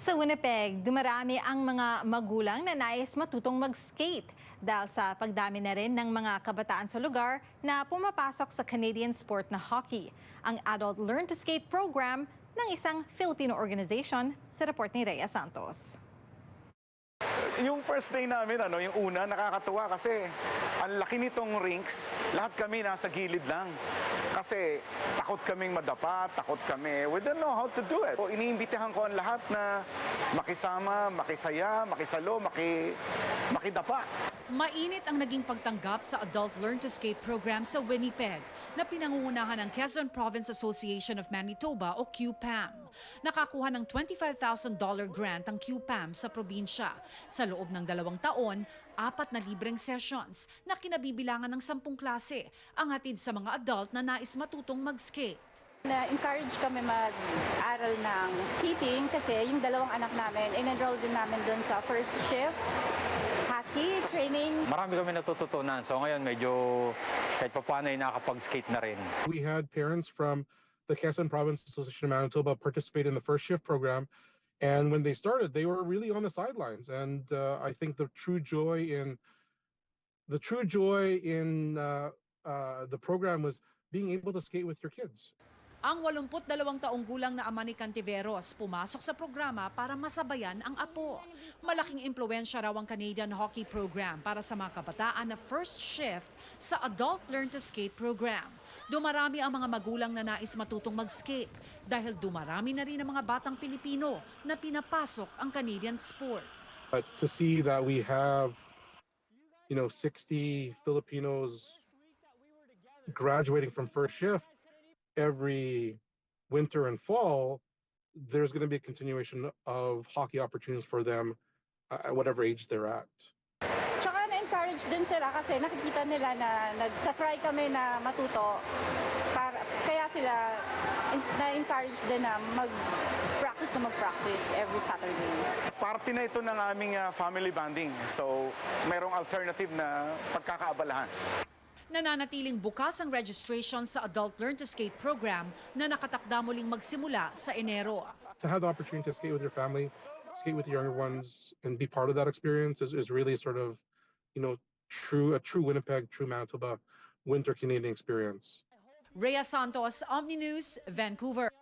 Sa Winnipeg, dumarami ang mga magulang na nais matutong mag-skate dahil sa pagdami na rin ng mga kabataan sa lugar na pumapasok sa Canadian sport na hockey, ang Adult Learn to Skate program ng isang Filipino organization sa report ni Rhea Santos. Yung first day namin, yung una, nakakatuwa kasi ang laki nitong rinks, lahat kami nasa gilid lang. Kasi takot kaming madapa, takot kami, we don't know how to do it. O, iniimbitahan ko ang lahat na makisama, makisaya, makisalo, makidapa. Mainit ang naging pagtanggap sa Adult Learn to Skate program sa Winnipeg na pinangungunahan ng Quezon Province Association of Manitoba o QPAM. Nakakuha ng $25,000 grant ang QPAM sa probinsya. Sa loob ng 2 taon, 4 na libreng sessions na kinabibilangan ng 10 klase ang hatid sa mga adult na nais matutong mag-skate. Na-encourage kami mag-aral ng skating kasi yung 2 anak namin, in-enroll din namin doon sa first shift hockey training. Marami kami natututunan. So ngayon medyo kahit pa paano ay nakakapag-skate na rin. We had parents from the Quezon Province Association of Manitoba participate in the first shift program. And when they started, they were really on the sidelines. And I think the true joy in the program was being able to skate with your kids. Ang 82 taong gulang na ama ni Cantiveros pumasok sa programa para masabayan ang apo. Malaking impluwensya raw ang Canadian Hockey Program para sa mga kabataan na first shift sa Adult Learn to Skate program. Dumarami ang mga magulang na nais matutong mag-skate dahil dumarami na rin ang mga batang Pilipino na pinapasok ang Canadian sport. But to see that we have, 60 Filipinos graduating from first shift every winter and fall, there's going to be a continuation of hockey opportunities for them at whatever age they're at. Tsaka na-encourage din sila kasi nakikita nila na nagtatry kami na matuto. Kaya sila na-encourage din na mag-practice every Saturday. Parte na ito ng aming family bonding. So, mayroong alternative na pagkakaabalahan. Nananatiling bukas ang registration sa Adult Learn to Skate program na nakatakda muling magsimula sa Enero. To have the opportunity to skate with your family, skate with the younger ones, and be part of that experience is really sort of, a true Winnipeg, true Manitoba winter Canadian experience. Rhea Santos, Omni News, Vancouver.